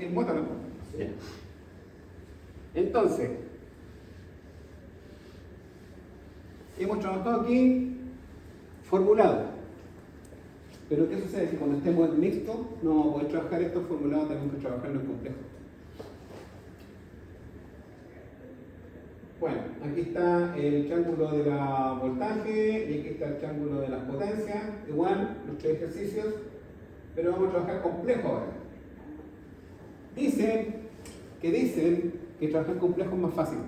es mótalo. Sí. Entonces, hemos trabajado aquí formulado. Pero ¿qué sucede? Si cuando estemos en mixto no vamos a poder trabajar estos formulados, tenemos que trabajarlo en complejo. Bueno, aquí está el triángulo de la voltaje y aquí está el triángulo de las potencias, igual, los tres ejercicios, pero vamos a trabajar complejo ahora. Dicen que trabajar complejo es más fácil.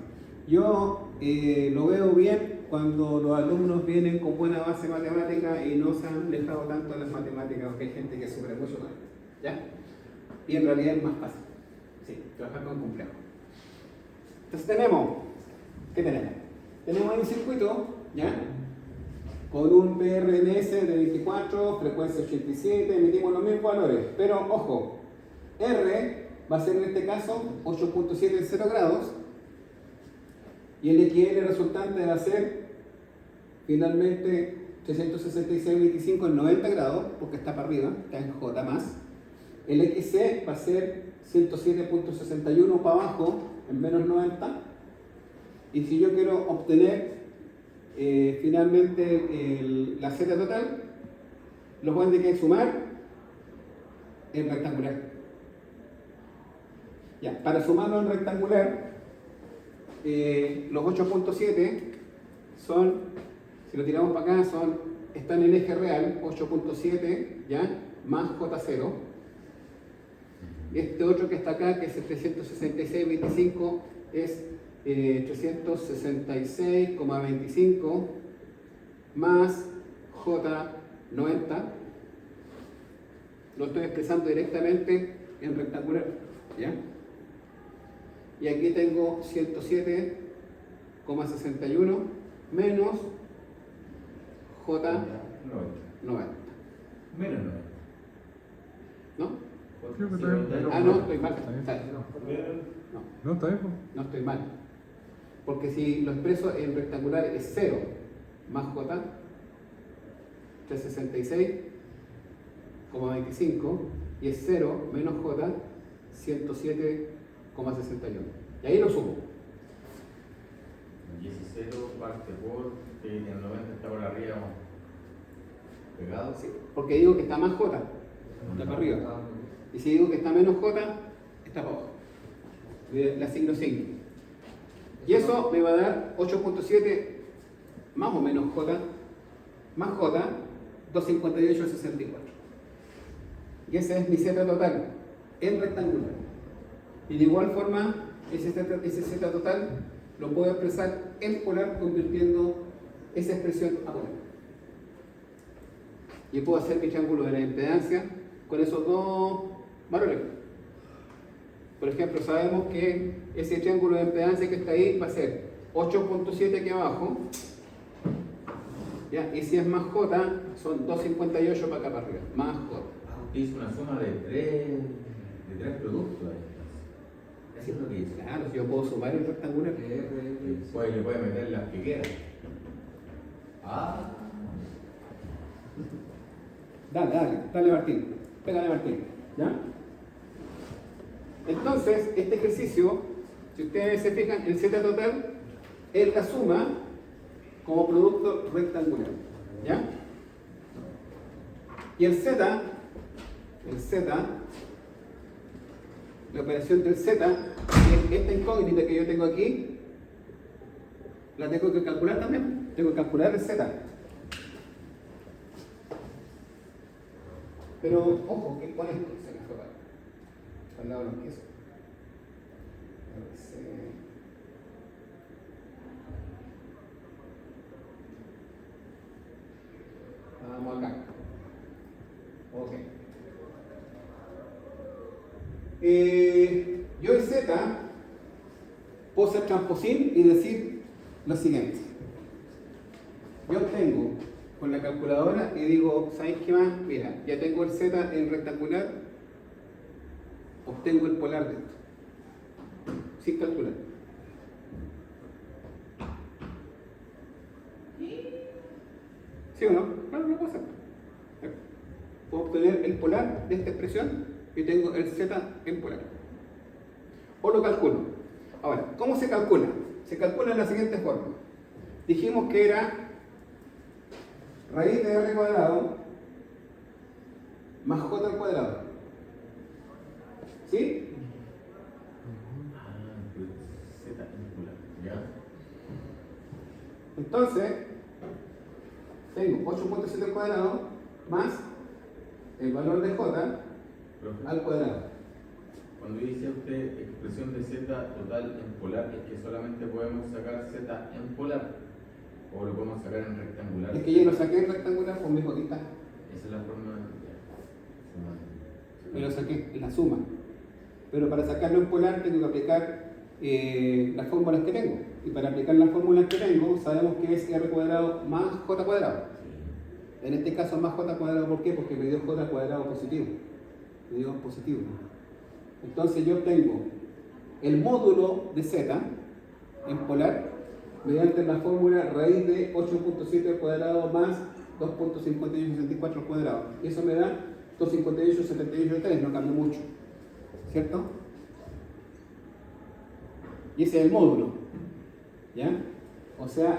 Yo lo veo bien cuando los alumnos vienen con buena base matemática y no se han dejado tanto en las matemáticas, aunque hay gente que sufre mucho más. ¿Ya? Y en realidad es más fácil. Sí, trabajar con complejo. Entonces ¿qué tenemos? Tenemos ahí un circuito, ¿ya? Con un PRNS de 24, frecuencia 87, emitimos los mismos valores. Pero, ojo, R va a ser en este caso 8.7 en 0 grados. Y el XL resultante va a ser finalmente 366.25 en 90 grados, porque está para arriba, está en J más. El XC va a ser 107.61 para abajo en menos 90. Y si yo quiero obtener finalmente la Z total, los voy a tener que sumar en rectangular. Ya, para sumarlo en rectangular, los 8.7 son, si lo tiramos para acá, están en eje real, 8.7, ¿ya? Más J0. Este otro que está acá, que es el 366.25, es 366,25 más J90. Lo estoy expresando directamente en rectangular, ¿ya? Y aquí tengo 107,61 menos J90. Menos 90. ¿No? Creo que está bien. Ah, no, estoy mal. No, está bien. No estoy mal. Porque si lo expreso en rectangular es 0 más J, 366,25, y es 0 menos J, 107,61. Y ahí lo sumo. Y ese 0 parte por que el 90 está por arriba pegado. Sí, porque digo que está más J, está para arriba. Y si digo que está menos J, está para abajo. Le asigno signo. Y eso me va a dar 8.7 más o menos J, más J, 258,64. Y ese es mi Z total en rectangular. Y de igual forma, ese Z total lo puedo expresar en polar convirtiendo esa expresión a polar. Y puedo hacer mi triángulo de la impedancia con esos dos valores. Por ejemplo, sabemos que ese triángulo de impedancia que está ahí va a ser 8.7 aquí abajo, ¿ya? Y si es más J, son 258 para acá para arriba, más J. Hizo una suma de tres productos ahí. Eso es lo que dice. Claro, si yo puedo sumar el rectangular. Después le puede meter las que quiera. Dale Martín, pégale Martín, ¿ya? Entonces, este ejercicio, si ustedes se fijan, el Z total es la suma como producto rectangular, ¿ya? Y el Z, la operación del Z, que es esta incógnita que yo tengo aquí, la tengo que calcular también, tengo que calcular el Z. Pero, ojo, que con esto se me fue para al lado de los quesos. Vamos acá. Ok. Yo en Z puedo hacer transposín y decir lo siguiente. Yo tengo con la calculadora y digo, ¿sabéis qué más? Mira, ya tengo el Z en rectangular, obtengo el polar de esto, sin calcular. ¿Sí o no? Claro, lo puedo hacer. Puedo obtener el polar de esta expresión y tengo el Z en polar. o lo calculo. Ahora, ¿cómo se calcula? Se calcula de la siguiente forma. Dijimos que era raíz de r cuadrado más j al cuadrado. ¿Sí? Z angular, ¿ya? Entonces, tengo 8.7 al cuadrado más el valor de j Profe, al cuadrado. cuando dice usted expresión de Z total en polar, ¿es que solamente podemos sacar Z en polar? ¿O lo podemos sacar en rectangular? Es que yo lo saqué en rectangular con mi jotita. Esa es la forma Me lo saqué en la suma. Pero para sacarlo en polar tengo que aplicar las fórmulas que tengo. Y para aplicar las fórmulas que tengo, sabemos que es r cuadrado más j cuadrado. En este caso más j cuadrado, ¿por qué? Porque me dio j cuadrado positivo. Me dio positivo. Entonces yo obtengo el módulo de z en polar mediante la fórmula raíz de 8.7 al cuadrado más 2.5864 al cuadrado. Y eso me da 258,78,3, no cambia mucho. ¿Cierto? Y ese es el módulo. ¿Ya? O sea,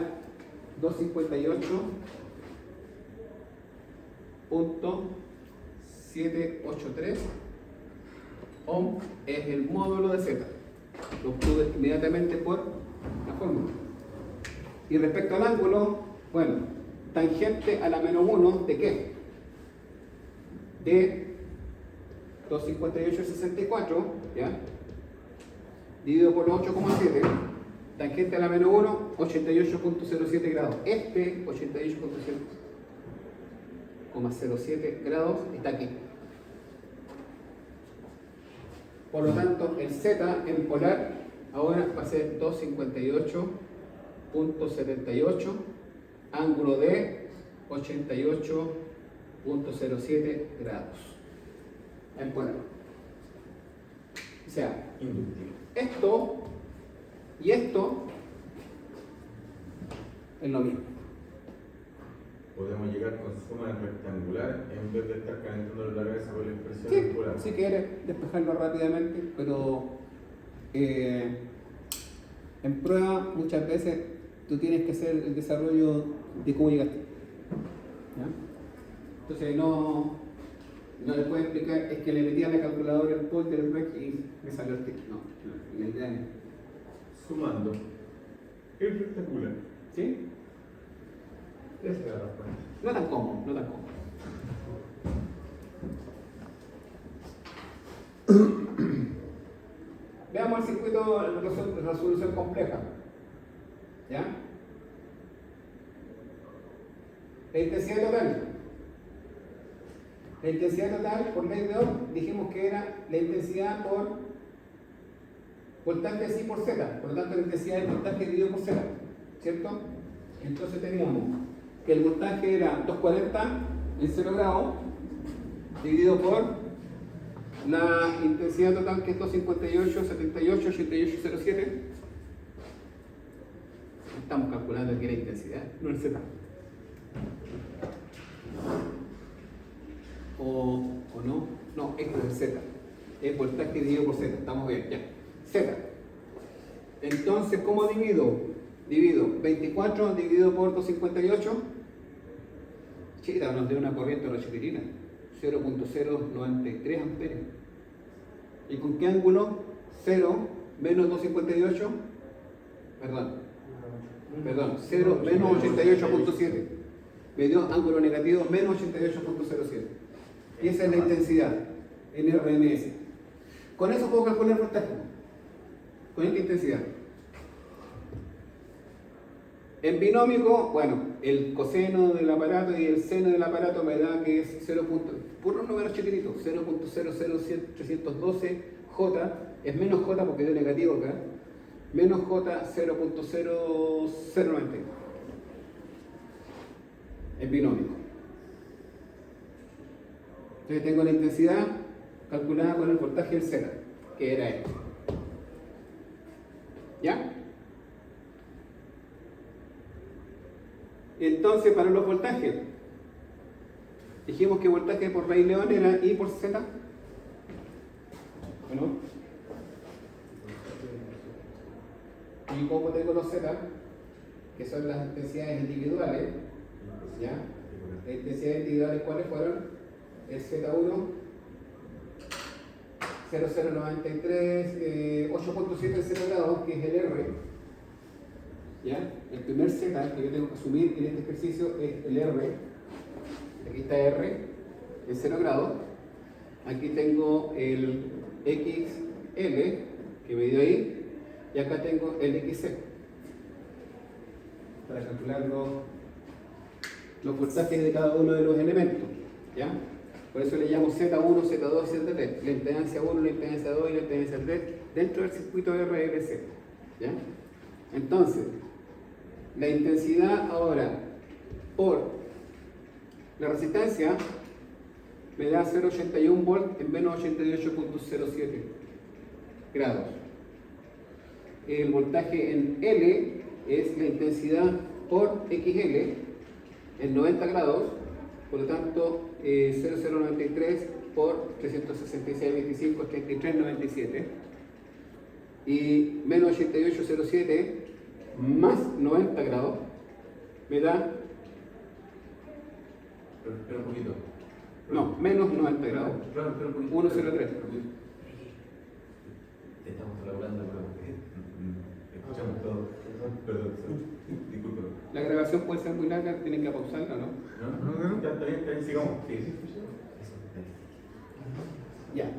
258.783 ohm es el módulo de Z. Lo obtuve inmediatamente por la fórmula. Y respecto al ángulo, bueno, tangente a la menos 1 de qué? De 258,64, ¿ya? Dividido por los 8,7, tangente a la menos 1, 88,07 grados. Este 88,07 grados está aquí. Por lo tanto, el Z en polar ahora va a ser 258,78, ángulo de 88,07 grados. En polar. O sea, inductivo. esto y esto es lo mismo. Podemos llegar con suma en rectangular en vez de estar calentando la cabeza con la expresión Sí, en polar. si quieres despejarlo rápidamente, pero en prueba muchas veces tú tienes que hacer el desarrollo de cómo llegaste. ¿Ya? Entonces no le puedo explicar, es que le metí a la calculadora el código del rec y me salió el texto. No, la idea es. Sumando en rectangular. ¿Sí? Esa es la respuesta. No tan cómodo, no tan cómodo. Veamos el circuito de resolución compleja. ¿Ya? La intensidad total. La intensidad total, por ley de Ohm, dijimos que era la intensidad por voltaje sí por Z. Por lo tanto, la intensidad del voltaje dividido por Z. ¿Cierto? Entonces teníamos que el voltaje era 240 en 0 grados dividido por la intensidad total, que es 258, 78, 88,07. Estamos calculando aquí la intensidad, no el Z. O no, no, esto es el Z. Es voltaje dividido por Z, estamos bien, ya. Z. Entonces, ¿cómo divido? Divido 24 dividido por 258. Chita, nos dio una corriente rechipitina. 0.093 amperios. ¿Y con qué ángulo? 0 menos 258. Perdón, 0 menos 88.7. Me dio ángulo negativo menos 88.07. Y esa es la intensidad en RMS. Con eso puedo calcular el voltaje. Con esta intensidad. En binómico, bueno, el coseno del aparato y el seno del aparato me da que es 0. Puro número chiquitito, 0.00312 J, es menos J porque dio negativo acá, menos J 0.0090 en binómico. Entonces tengo la intensidad calculada con el voltaje del Z, que era este. ¿Ya? Entonces, para los voltajes, dijimos que voltaje por raíz león era I por Z. ¿O no? Y como tengo los Z, que son las intensidades individuales, ¿ya? Las intensidades individuales, ¿cuáles fueron? El Z1, 0093, 8.7 en 0 grados, que es el R. ¿Ya? El primer Z que yo tengo que asumir en este ejercicio es el R. Aquí está R, en 0 grados. Aquí tengo el XL, que me dio ahí, y acá tengo el XC, para calcular los voltajes de cada uno de los elementos. ¿Ya? Por eso le llamo Z1, Z2 y Z3. La impedancia 1, la impedancia 2 y la impedancia 3 dentro del circuito RLC. ¿Ya? Entonces, la intensidad ahora por la resistencia me da 0,81 volts en menos 88.07 grados. El voltaje en L es la intensidad por XL en 90 grados, por lo tanto 0,093 por 366,25 es 33,97 y menos 88,07 más 90 grados me da, Espera un poquito. no, menos 90 grados, Claro, espera un poquito. 1,03. Estamos elaborando, pero escuchamos todo. Perdón, disculpe. La grabación puede ser muy larga, tienen que pausarla, ¿no? ¿No? Ya, está bien, sigamos. Sí, sí. Ya.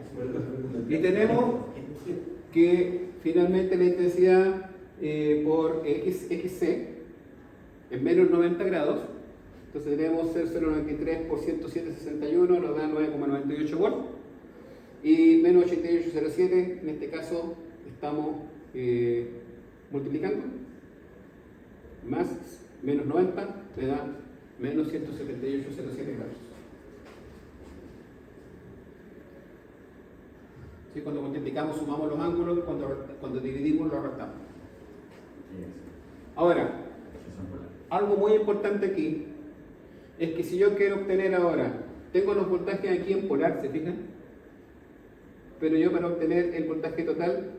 Y tenemos que finalmente la intensidad por XC en menos 90 grados, entonces tenemos 0,093 por 107,61, nos da 9,98 volts, y menos 88,07, en este caso estamos multiplicando, más menos 90 me da menos 178,07 grados. ¿Sí? Cuando multiplicamos sumamos los ángulos, cuando dividimos los restamos. Ahora, algo muy importante aquí es que si yo quiero obtener ahora, tengo los voltajes aquí en polar, ¿se fijan? Pero yo para obtener el voltaje total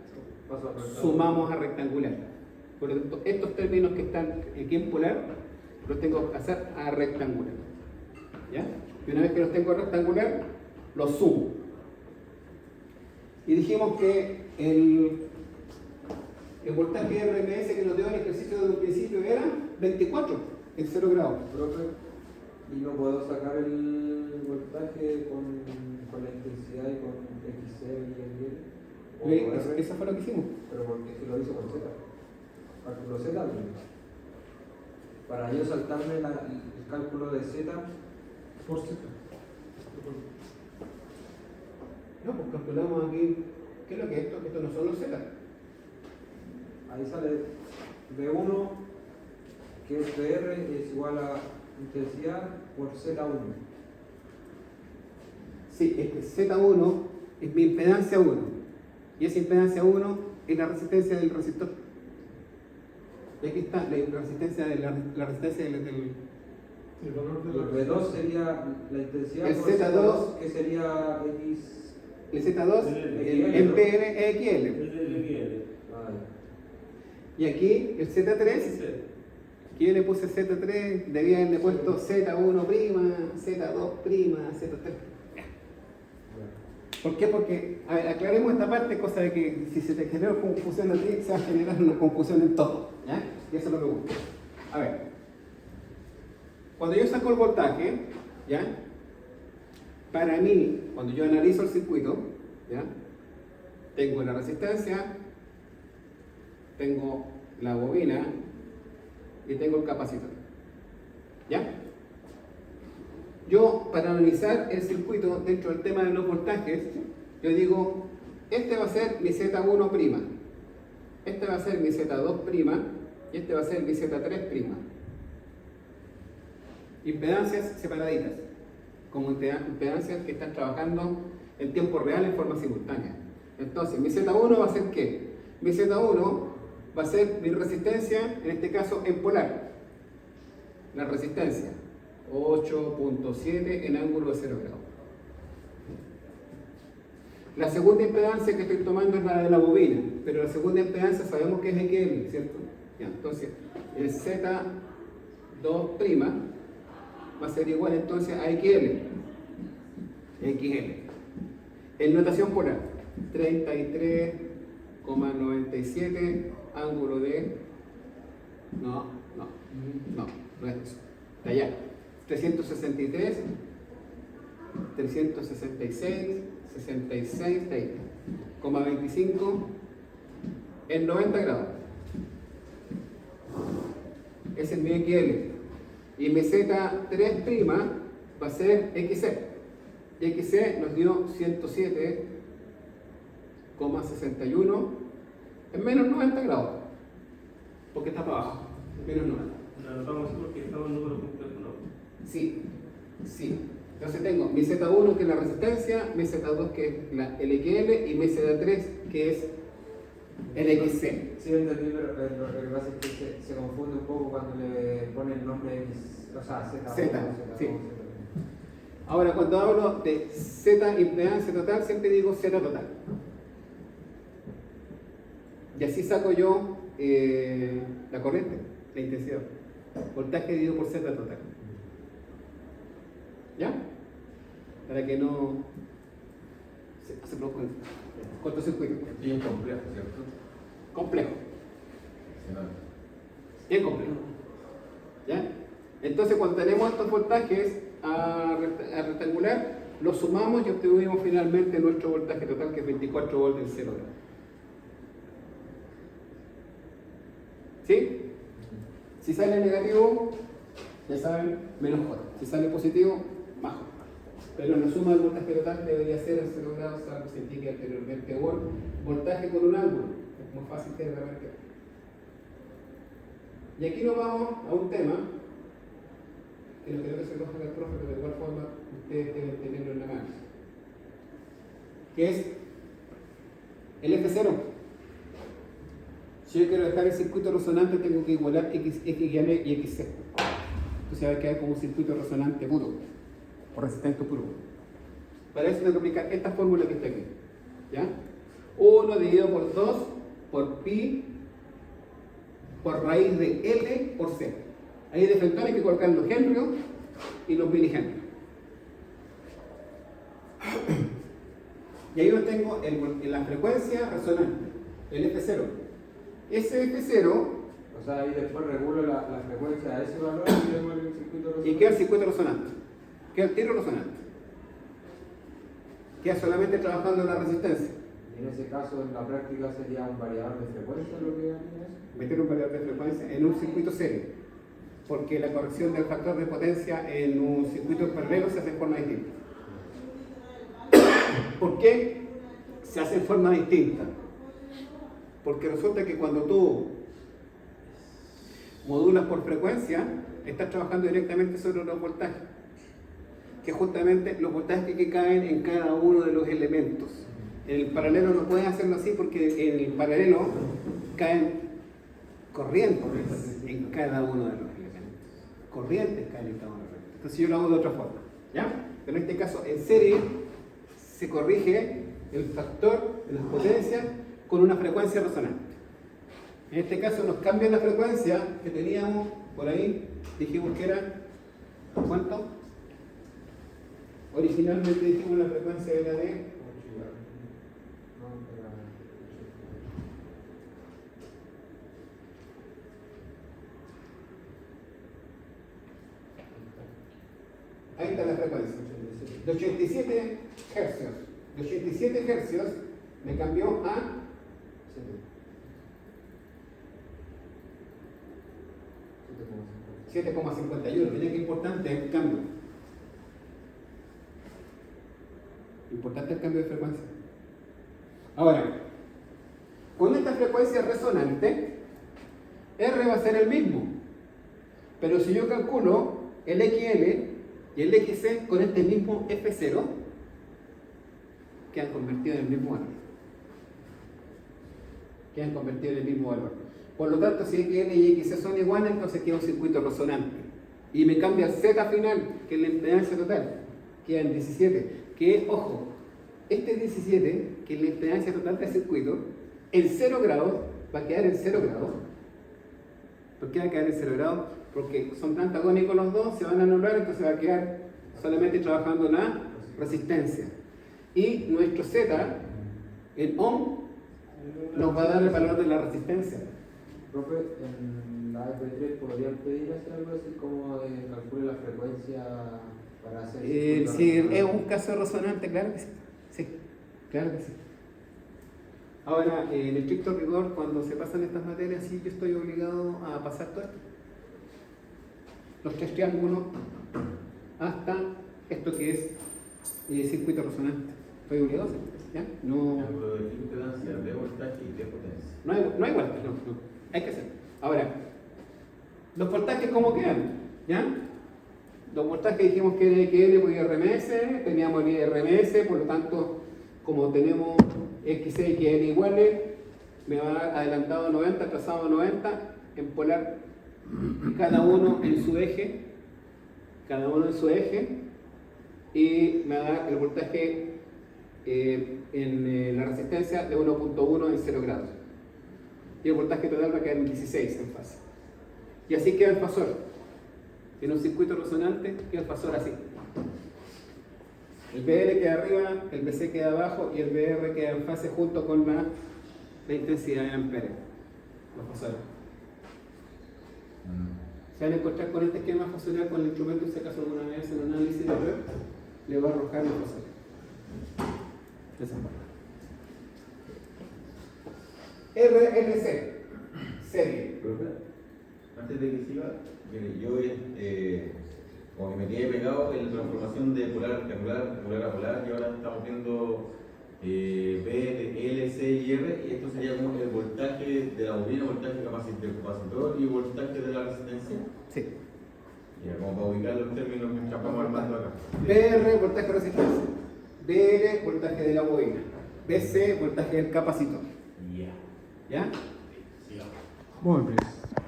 sumamos a rectangular. Por lo tanto, estos términos que están aquí en polar los tengo que pasar a rectangular. ¿Ya? Y una vez que los tengo a rectangular, los sumo. Y dijimos que el voltaje RMS que nos dio el ejercicio desde un principio era 24 en 0 grados. Profe, ¿y no puedo sacar el voltaje con la intensidad y con XC y el R? Eso fue lo que hicimos. Pero porque si lo hizo con Z. Cálculo Z también. Para yo saltarme el cálculo de Z Por Z. No, pues calculamos aquí. ¿Qué es lo que es esto? Esto no son los Z. ahí sale B1, que es BR, es igual a intensidad por Z1. Sí, es que Z1 es mi impedancia 1. Y esa impedancia 1 es la resistencia del resistor. Y aquí está la resistencia del El valor de El la B2 sería la intensidad El por Z2, que sería X. el Z2, el XL, ¿no? MPN XL. Vale. Y aquí el Z3, que yo le puse Z3, debía haberle puesto Z1', Z2', Z3. ¿Por qué? Porque, a ver, aclaremos esta parte, cosa de que si se te genera confusión a ti, se va a generar una confusión en todo. ¿Ya? Y eso es lo que busco. A ver, cuando yo saco el voltaje, ¿ya? Para mí, cuando yo analizo el circuito, ¿ya? Tengo la resistencia, tengo la bobina y tengo el capacitor. ¿Ya? Yo, para analizar el circuito dentro del tema de los voltajes, yo digo, este va a ser mi Z1', este va a ser mi Z2' y este va a ser mi Z3'. Impedancias separaditas, como impedancias que están trabajando en tiempo real en forma simultánea. Entonces, mi Z1 va a ser ¿qué? Mi Z1 va a ser mi resistencia, en este caso en polar. La resistencia, 8.7 en ángulo de 0 grados. La segunda impedancia que estoy tomando es la de la bobina, pero la segunda impedancia sabemos que es XL, ¿cierto? Ya, entonces, el Z2' va a ser igual entonces a XL. En notación polar, 33,97 ángulo de... No es eso. De allá. 363, 366, 66, 30,25 en 90 grados. Ese es mi XL. Y mi Z3' va a ser XC. Y XC nos dio 107,61 en menos 90 grados. Porque está para abajo. Menos 90. La anotamos así porque estamos en número completo, ¿no? Sí. Entonces tengo mi Z1 que es la resistencia, mi Z2 que es el XL y mi Z3 que es el XC. Sí, entendí, pero lo que pasa es que se confunde un poco cuando le ponen el nombre X, o sea, Z. Sí. Ahora, cuando hablo de Z impedancia total, siempre digo Z total. Y así saco yo la corriente, la intensidad. Voltaje dividido por Z total. ¿Ya? Para que no se produzca cortocircuito. Es bien complejo, ¿cierto? Complejo. Sí, no. Bien complejo. ¿Ya? Entonces, cuando tenemos estos voltajes a rectangular, los sumamos y obtuvimos finalmente nuestro voltaje total, que es 24 volts en 0 grados. ¿Sí? Si sale negativo, ya saben, menos J. Si sale positivo, más J. Pero la suma del voltaje total debería ser en 0 grados, salvo se indique anteriormente voltaje con un ángulo. Es muy fácil que realmente. Y aquí nos vamos a un tema que no creo que se coja del profe, pero de igual forma ustedes deben tenerlo en la mano, que es el F0. Si yo quiero dejar el circuito resonante, tengo que igualar X y XC. Entonces va a quedar como un circuito resonante puro, o resistente puro. Para eso tengo que aplicar esta fórmula que está aquí. ¿Ya? 1 dividido por 2 por pi por raíz de L por C. Ahí de frente hay que colocar los henrios y los milihenrios. Y ahí yo tengo la frecuencia resonante, el F0. Ese F0, O sea, ahí después regulo la frecuencia a ese valor y luego el circuito resonante. y queda el circuito resonante, queda el tiro resonante. Queda solamente trabajando en la resistencia. Y en ese caso, en la práctica sería un variador de frecuencia lo que haría eso. Meter un variador de frecuencia en un circuito serio, porque la corrección del factor de potencia en un circuito paralelo se hace en forma distinta. ¿Por qué se hace en forma distinta? Porque resulta que cuando tú modulas por frecuencia, estás trabajando directamente sobre los voltajes, que justamente los voltajes que caen en cada uno de los elementos. En el paralelo no puedes hacerlo así porque en el paralelo caen corrientes en cada uno de los elementos. Corrientes caen en cada uno de los elementos. Entonces yo lo hago de otra forma. ¿Ya? Pero en este caso, en serie, se corrige el factor de las potencias con una frecuencia resonante. En este caso nos cambian la frecuencia que teníamos por ahí, dijimos que era, ¿cuánto? Originalmente dijimos la frecuencia era de 87 hercios. De 87 hercios me cambió a 7,51. Miren qué importante el cambio. Importante el cambio de frecuencia. Ahora, con esta frecuencia resonante, R va a ser el mismo. Pero si yo calculo el XL y el XC con este mismo F0, quedan convertidos en el mismo valor. Quedan convertidos en el mismo valor. Por lo tanto, si XL y XC son iguales, entonces queda un circuito resonante. Y me cambia el Z final, que es la impedancia total. Queda en 17. Que, ojo, este 17, que es la impedancia total del circuito, en 0 grados, va a quedar en 0 grados. ¿Por qué va a quedar en 0 grados? Porque son tan antagónicos los dos, se van a anular, entonces va a quedar solamente trabajando la resistencia. Y nuestro Z, el ohm, nos va a dar el valor de la resistencia. Profe, en la AP3 podrían pedir hacer algo así como de calcule la frecuencia para hacer. Si es un caso resonante, claro que sí. Sí, claro que sí. Ahora, en estricto rigor, cuando se pasan estas materias, sí, yo estoy obligado a pasar todo esto. Los 3 triángulos hasta esto que es circuito resonante. Estoy obligado a hacerlo, ¿ya? No, Triángulo de impedancia, de voltaje y de potencia. no hay vuelta, no. Hay que hacer. Ahora, los voltajes, ¿cómo quedan? ¿Ya? Los voltajes dijimos que era XL por RMS, teníamos el RMS, por lo tanto, como tenemos XC y XL iguales, me va a dar adelantado 90, atrasado 90, en polar, cada uno en su eje, y me va a dar el voltaje en la resistencia de 1.1 en 0 grados. Y el voltaje total va a quedar en 16 en fase. Y así queda el fasor. En un circuito resonante queda el fasor así. El BL queda arriba, el BC queda abajo y el BR queda en fase junto con la intensidad en amperes. Los fasores. Se van a encontrar con este esquema fasorial con el instrumento, si acaso alguna vez en un análisis de web, le va a arrojar los fasores. De esa forma. RLC, serie. Profe, antes de que siga, mire, yo como que me quedé pegado en la transformación de polar a rectangular, rectangular a polar, y ahora estamos viendo B, L, C y R, y esto sería como el voltaje de la bobina, voltaje del capacitor y voltaje de la resistencia. Sí. Ya, como para ubicar los términos que estamos armando acá. BR, voltaje de resistencia. BL, voltaje de la bobina. BC, voltaje del capacitor. Ya. ¿Ya? Sigamos. Muy bien.